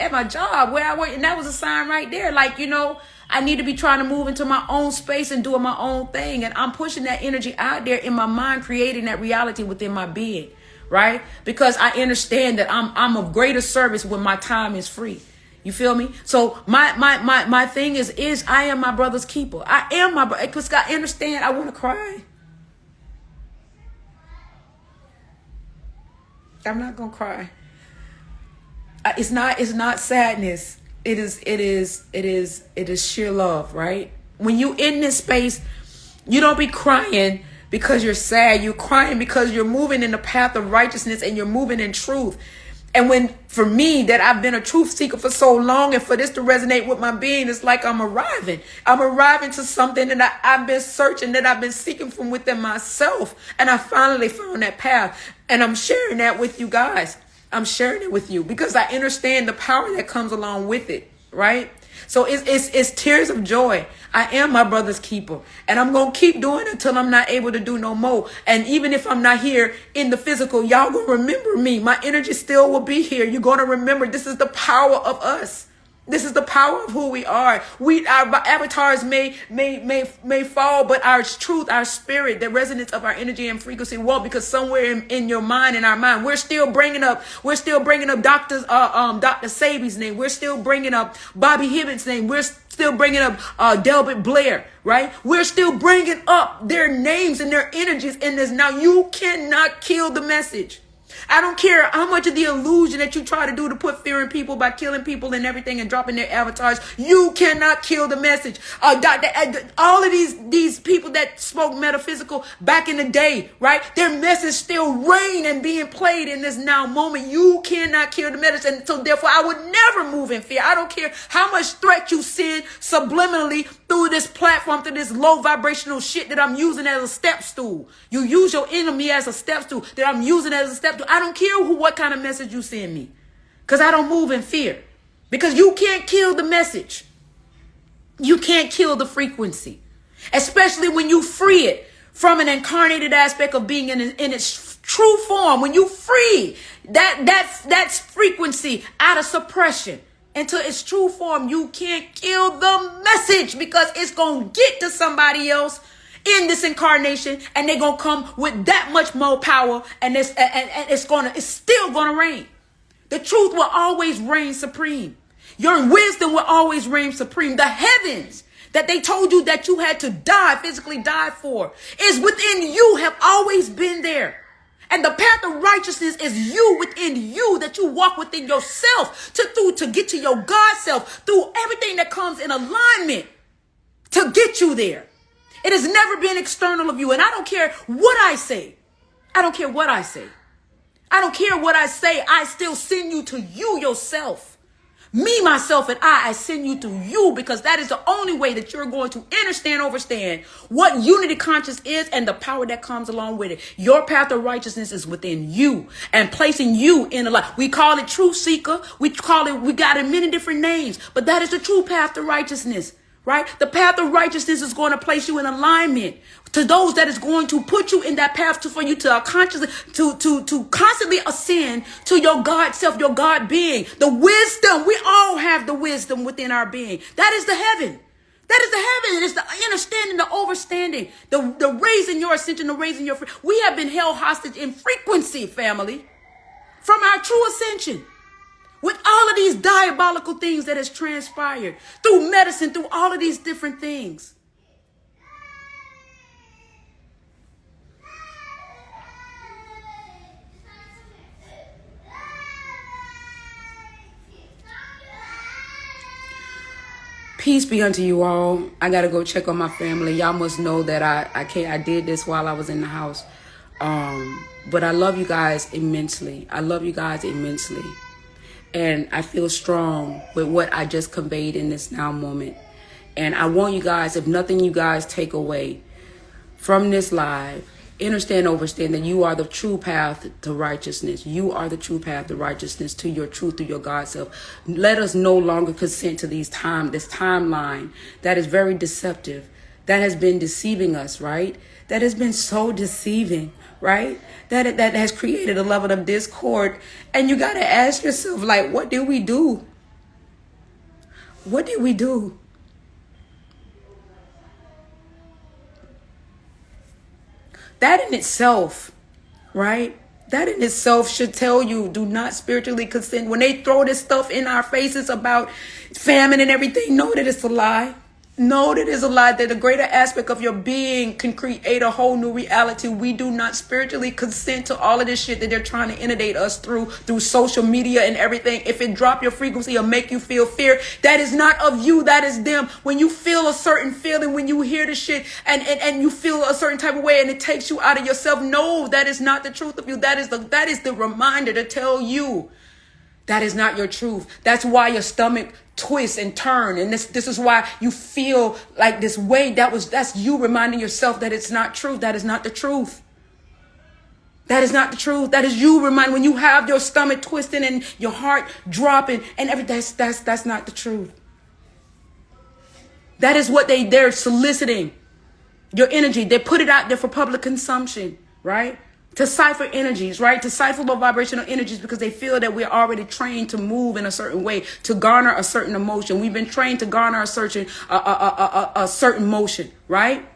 where I work, and that was a sign right there. Like, I need to be trying to move into my own space and doing my own thing. And I'm pushing that energy out there in my mind, creating that reality within my being. Right? Because I understand that I'm of greater service when my time is free. You feel me? So my thing is I am my brother's keeper. I am my brother. Because I understand. I want to cry. I'm not gonna cry. It's not sadness. It is sheer love, right? When you in this space, you don't be crying because you're sad. You're crying because you're moving in the path of righteousness and you're moving in truth. And for me, that I've been a truth seeker for so long, and for this to resonate with my being, it's like I'm arriving to something that I've been searching, that I've been seeking from within myself. And I finally found that path. And I'm sharing that with you guys. I'm sharing it with you because I understand the power that comes along with it. Right? So it's tears of joy. I am my brother's keeper, and I'm going to keep doing it until I'm not able to do no more. And even if I'm not here in the physical, y'all going to remember me. My energy still will be here. You're going to remember. This is the power of us. This is the power of who we are. Our avatars may fall, but our truth, our spirit, the resonance of our energy and frequency won't, because somewhere in your mind, in our mind, we're still bringing up Dr. Sabi's name. We're still bringing up Bobby Hibbett's name. We're still bringing up Delbert Blair, right? We're still bringing up their names and their energies in this. Now, you cannot kill the message. I don't care how much of the illusion that you try to do to put fear in people by killing people and everything and dropping their avatars. You cannot kill the message. All of these people that spoke metaphysical back in the day, right? Their message still reign and being played in this now moment. You cannot kill the message. And so therefore, I would never move in fear. I don't care how much threat you send subliminally through this platform, through this low vibrational shit that I'm using as a step stool. You use your enemy as a step stool that I'm using as a step stool. I don't care what kind of message you send me, because I don't move in fear, because you can't kill the message. You can't kill the frequency, especially when you free it from an incarnated aspect of being in its true form. When you free that frequency out of suppression into its true form, you can't kill the message, because it's going to get to somebody else in this incarnation, and they're gonna come with that much more power, and it's still gonna reign. The truth will always reign supreme. Your wisdom will always reign supreme. The heavens that they told you that you had to physically die for, is within you, have always been there. And the path of righteousness is you, within you, that you walk within yourself to get to your God self, through everything that comes in alignment to get you there. It has never been external of you. And I don't care what I say. I don't care what I say. I still send you to you yourself. Me, myself, and I send you to you, because that is the only way that you're going to understand, overstand what unity conscious is and the power that comes along with it. Your path of righteousness is within you and placing you in a life. We call it truth seeker. We got it many different names, but that is the true path to righteousness, right? The path of righteousness is going to place you in alignment to those that is going to put you in that path for you to consciously, to constantly ascend to your God self, your God being, the wisdom. We all have the wisdom within our being. That is the heaven. That is the heaven. It's the understanding, the overstanding, the raising your ascension, the raising your, we have been held hostage in frequency, family, from our true ascension. With all of these diabolical things that has transpired through medicine, through all of these different things. Peace be unto you all. I gotta go check on my family. Y'all must know that I did this while I was in the house. But I love you guys immensely. I love you guys immensely. And I feel strong with what I just conveyed in this now moment. And I want you guys, if nothing you guys take away from this live, understand, overstand that you are the true path to righteousness. You are the true path to righteousness, to your truth, to your God self. Let us no longer consent to this timeline that is very deceptive, that has been deceiving us, right? That has been so deceiving, right? That has created a level of discord. And you got to ask yourself, like, what did we do? What did we do? That in itself, right? That in itself should tell you, do not spiritually consent. When they throw this stuff in our faces about famine and everything, know that it's a lie. Know that it's a lie, that the greater aspect of your being can create a whole new reality. We do not spiritually consent to all of this shit that they're trying to inundate us through social media and everything. If it drop your frequency or make you feel fear, that is not of you, that is them. When you feel a certain feeling, when you hear the shit and you feel a certain type of way and it takes you out of yourself, no, that is not the truth of you. That is the reminder to tell you that is not your truth. That's why your stomach twists and turn. And this is why you feel like this way. That's you reminding yourself that it's not true. That is not the truth. That is not the truth. That is you remind when you have your stomach twisting and your heart dropping and everything. That's not the truth. That is what they're soliciting. Your energy. They put it out there for public consumption, right? To cipher energies, right? To cipher low vibrational energies, because they feel that we're already trained to move in a certain way, to garner a certain emotion. We've been trained to garner a certain motion, right?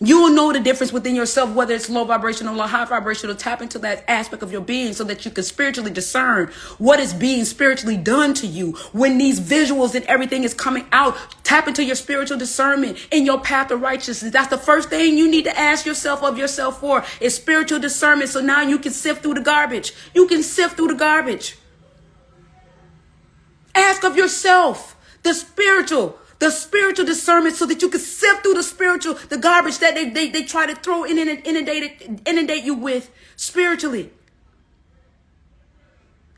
You will know the difference within yourself, whether it's low vibrational or high vibrational. Tap into that aspect of your being so that you can spiritually discern what is being spiritually done to you. When these visuals and everything is coming out, tap into your spiritual discernment in your path of righteousness. That's the first thing you need to ask yourself of yourself for, is spiritual discernment. So now you can sift through the garbage. You can sift through the garbage. Ask of yourself the spiritual discernment, so that you can sift through the garbage that they try to throw in and inundate you with spiritually.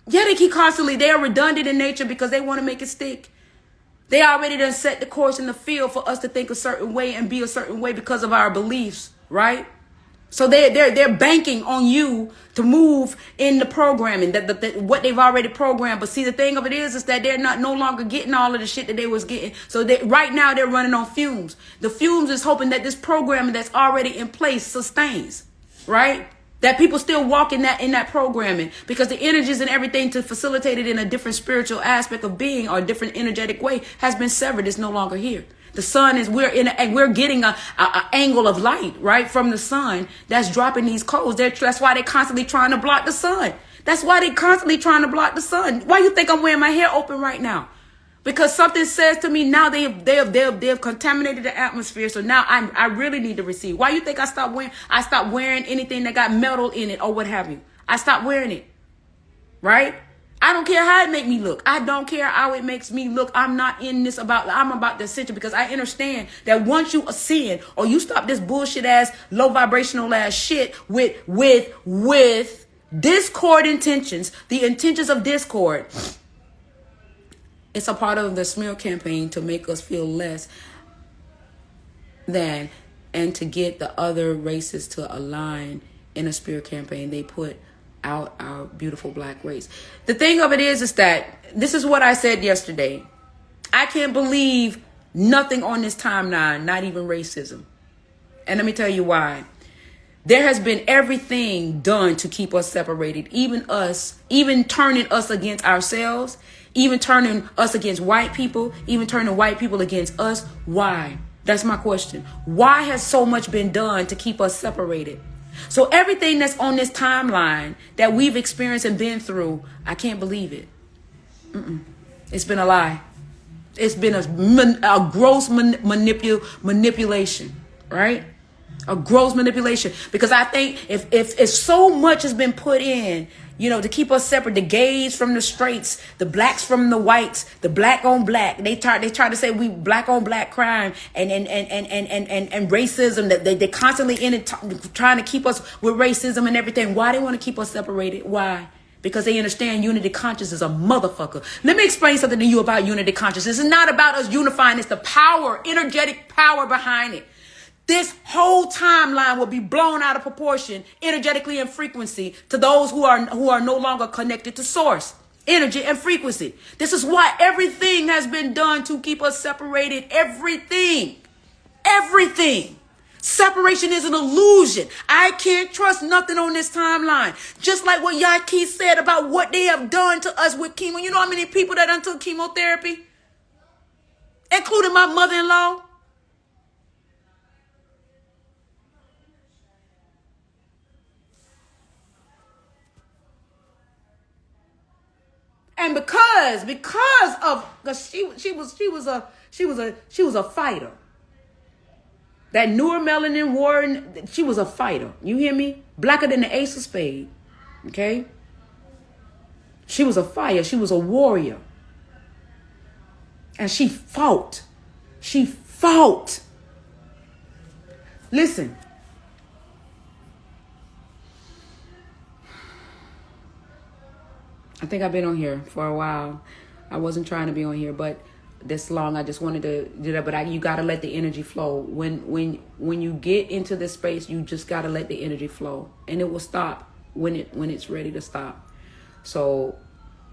Yeah, they keep constantly, they are redundant in nature because they want to make it stick. They already done set the course in the field for us to think a certain way and be a certain way because of our beliefs, right? So they're banking on you to move in the programming, that what they've already programmed. But see, the thing of it is that they're no longer getting all of the shit that they was getting. So right now they're running on fumes. The fumes is hoping that this programming that's already in place sustains, right? That people still walk in that programming, because the energies and everything to facilitate it in a different spiritual aspect of being or a different energetic way has been severed. It's no longer here. The sun is, we're getting a angle of light, right, from the sun that's dropping these codes. That's why they're constantly trying to block the sun. That's why they're constantly trying to block the sun. Why you think I'm wearing my hair open right now? Because something says to me now they've contaminated the atmosphere. So now I really need to receive. Why you think I stopped wearing anything that got metal in it or what have you? I stopped wearing it, right? I don't care how it make me look. I don't care how it makes me look. I'm not in this I'm about the ascension, because I understand that once you ascend or you stop this bullshit ass, low vibrational ass shit with discord intentions, the intentions of discord, it's a part of the smear campaign to make us feel less than, and to get the other races to align in a spirit campaign. They put out our beautiful black race. The thing of it is that this is what I said yesterday. I can't believe nothing on this timeline, not even racism. And let me tell you why. There has been everything done to keep us separated, even turning us against ourselves, even turning us against white people, even turning white people against us. Why? That's my question. Why has so much been done to keep us separated? So everything that's on this timeline that we've experienced and been through, I can't believe it. It's been a lie. It's been a gross manipulation, right? A gross manipulation. Because I think if so much has been put in, to keep us separate, the gays from the straights, the blacks from the whites, the black on black. They try to say we black on black crime and racism, that they constantly in it trying to keep us with racism and everything. Why they want to keep us separated? Why? Because they understand unity consciousness is a motherfucker. Let me explain something to you about unity consciousness. It's not about us unifying. It's the power, energetic power behind it. This whole timeline will be blown out of proportion energetically and frequency to those who are no longer connected to source, energy and frequency. This is why everything has been done to keep us separated. Everything. Separation is an illusion. I can't trust nothing on this timeline. Just like what Yaki said about what they have done to us with chemo. You know how many people that done took chemotherapy? Including my mother-in-law. And because she was a fighter. That neuromelanin war, she was a fighter. You hear me? Blacker than the ace of spades. Okay? She was a fighter. She was a warrior. And she fought. Listen. I think I've been on here for a while. I wasn't trying to be on here, but this long, I just wanted to do that. But you got to let the energy flow. When you get into this space, you just got to let the energy flow, and it will stop when it's ready to stop. So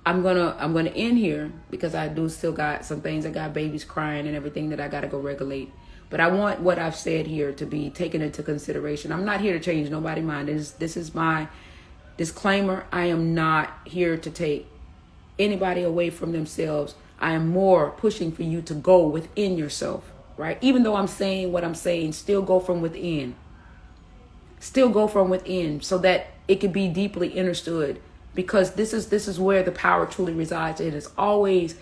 I'm gonna end here, because I do still got some things. I got babies crying and everything that I got to go regulate. But I want what I've said here to be taken into consideration. I'm not here to change nobody's mind. This is my disclaimer. I am not here to take anybody away from themselves. I am more pushing for you to go within yourself, right? Even though I'm saying what I'm saying, still go from within. Still go from within, so that it can be deeply understood. Because this is where the power truly resides. It has always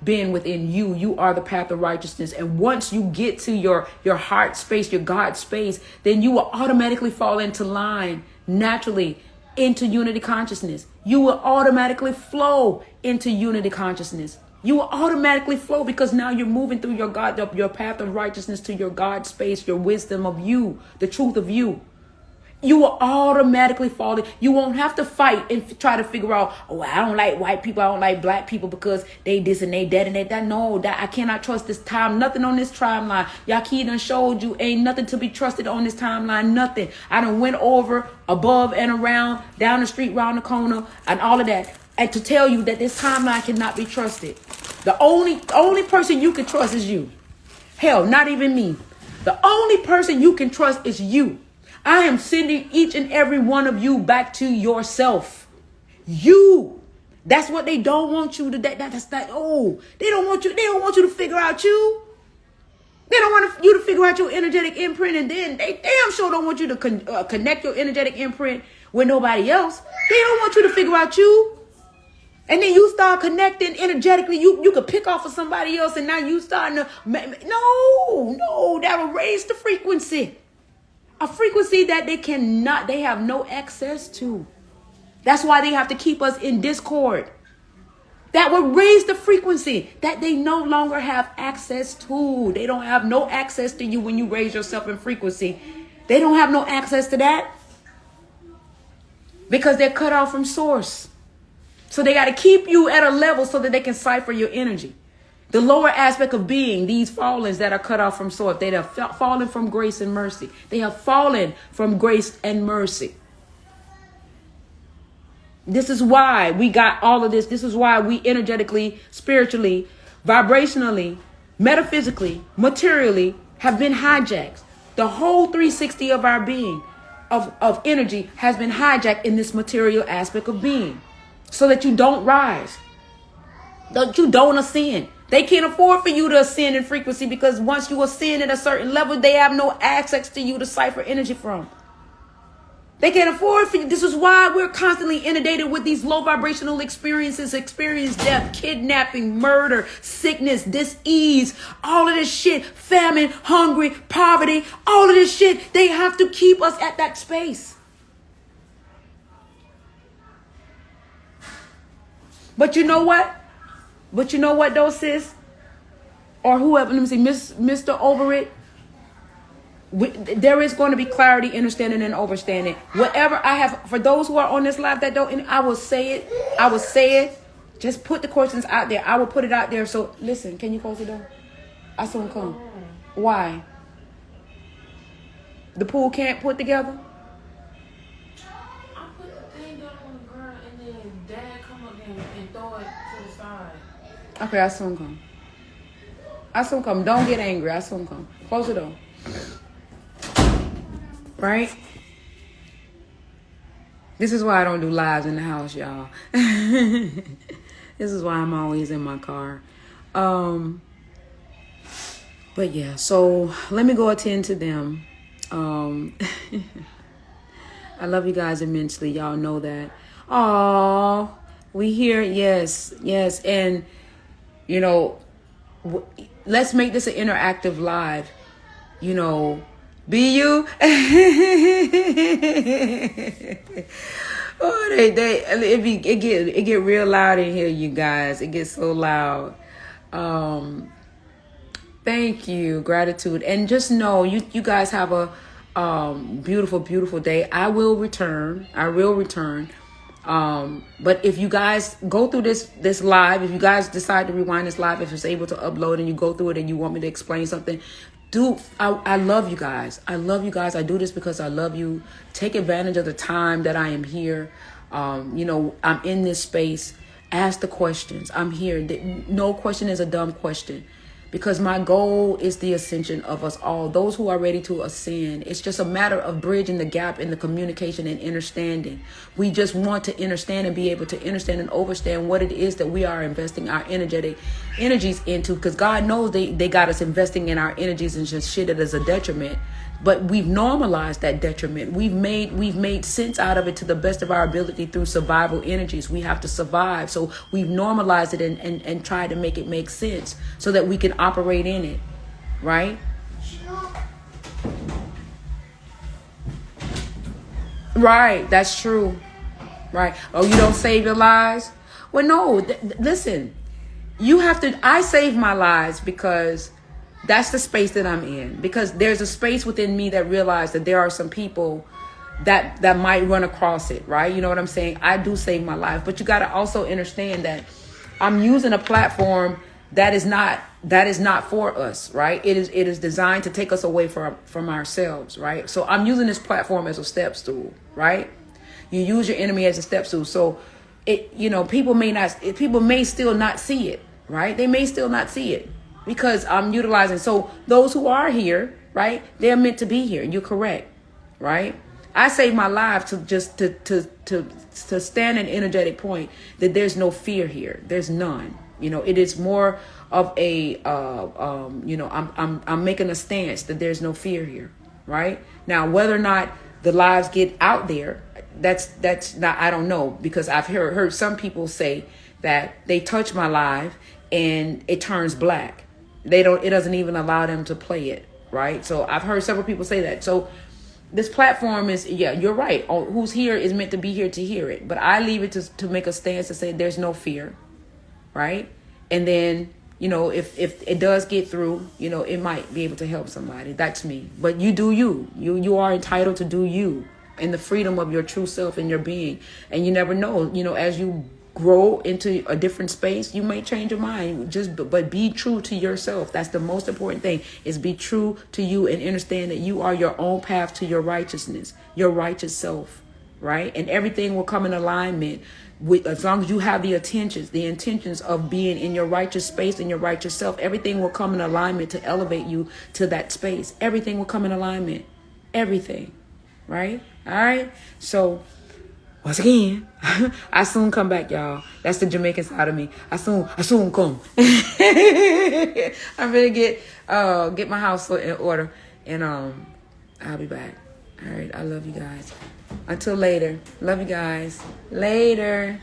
been within you. You are the path of righteousness. And once you get to your heart space, your God space, then you will automatically fall into line naturally into unity consciousness. You will automatically flow into unity consciousness. You will automatically flow, because now you're moving through your God, your path of righteousness to your God space, your wisdom of you, the truth of you. You will automatically fall in. You won't have to fight and try to figure out, oh, I don't like white people, I don't like black people because they this and they that and they that. No, that I cannot trust this time. Nothing on this timeline. Yaki done showed you ain't nothing to be trusted on this timeline. Nothing. I done went over, above and around, down the street, round the corner, and all of that. And to tell you that this timeline cannot be trusted. The only person you can trust is you. Hell, not even me. The only person you can trust is you. I am sending each and every one of you back to yourself. You. That's what they don't want you to. That's that. Oh, they don't want you. They don't want you to figure out you. They don't want you to figure out your energetic imprint, and then they damn sure don't want you to connect your energetic imprint with nobody else. They don't want you to figure out you. And then you start connecting energetically. You could pick off of somebody else, and now you starting to. No, that'll raise the frequency. A frequency that they have no access to. That's why they have to keep us in discord. that will raise the frequency that they no longer have access to. They don't have no access to you when you raise yourself in frequency. They don't have no access to that because they're cut off from source. So they got to keep you at a level so that they can cipher your energy. The lower aspect of being, these fallens that are cut off from source, they have fallen from grace and mercy. They have fallen from grace and mercy. This is why we got all of this. This is why we energetically, spiritually, vibrationally, metaphysically, materially have been hijacked. The whole 360 of our being, of energy, has been hijacked in this material aspect of being. So that you don't rise. That you don't ascend. They can't afford for you to ascend in frequency because once you ascend at a certain level, they have no access to you to cipher energy from. They can't afford for you. This is why we're constantly inundated with these low vibrational experiences, death, kidnapping, murder, sickness, dis-ease, all of this shit, famine, hungry, poverty, all of this shit. They have to keep us at that space. But you know what? Though, sis? Or whoever, let me see, Mr. Over it. There is going to be clarity, understanding, and overstanding. Whatever I have, for those who are on this live that don't, I will say it. Just put the questions out there. I will put it out there. So listen, can you close the door? I soon come. Why? The pool can't put together? I put the thing down on the ground and then Dad come up there and throw it to the side. Okay, I soon come. Don't get angry. I soon come. Close the door. Right? This is why I don't do lives in the house, y'all. This is why I'm always in my car. But yeah, so let me go attend to them. I love you guys immensely. Y'all know that. Aww, we here. Yes. And, you know, let's make this an interactive live. You know, be you. Oh, it get real loud in here, you guys. It gets so loud. Thank you, gratitude, and just know you guys have a beautiful day. I will return. But if you guys go through this live, if you guys decide to rewind this live, if it's able to upload and you go through it and you want me to explain something, I love you guys. I do this because I love you. Take advantage of the time that I am here. I'm in this space. Ask the questions. I'm here. No question is a dumb question. Because my goal is the ascension of us all. Those who are ready to ascend. It's just a matter of bridging the gap in the communication and understanding. We just want to understand and be able to understand and overstand what it is that we are investing our energies into. Because God knows they got us investing in our energies and just shit that is a detriment. But we've normalized that detriment. We've made sense out of it to the best of our ability through survival energies. We have to survive. So we've normalized it and tried to make it make sense so that we can operate in it. Right? Right. That's true. Right. Oh, you don't save your lives? Well, no. Listen, I save my lives because that's the space that I'm in, because there's a space within me that realized that there are some people that might run across it, right? You know what I'm saying? I do save my life, but you got to also understand that I'm using a platform that is not for us, right? It is designed to take us away from ourselves, right? So I'm using this platform as a step stool, right? You use your enemy as a step stool. So people may still not see it, right? They may still not see it. Because I'm utilizing. So those who are here, right, they're meant to be here. You're correct, right? I save my life to just to stand an energetic point that there's no fear here. There's none. It is more of a I'm making a stance that there's no fear here, right? Now, whether or not the lives get out there, that's not, I don't know, because I've heard some people say that they touch my live and it turns black. It doesn't even allow them to play it, right? So I've heard several people say that. So this platform is, yeah, you're right. Who's here is meant to be here to hear it. But I leave it to make a stance to say there's no fear. right? And then, you know, if it does get through, you know, it might be able to help somebody. That's me. But you do you. You are entitled to do you in the freedom of your true self and your being. And you never know, you know, as you grow into a different space, you may change your mind. But be true to yourself. That's the most important thing, is be true to you and understand that you are your own path to your righteousness, your righteous self, right? And everything will come in alignment with, as long as you have the intentions of being in your righteous space and your righteous self. Everything will come in alignment to elevate you to that space. Everything will come in alignment. Everything, right? All right. So once again, I soon come back, y'all. That's the Jamaican side of me. I soon come. I'm gonna get my house in order, and I'll be back. All right. I love you guys. Until later. Love you guys. Later.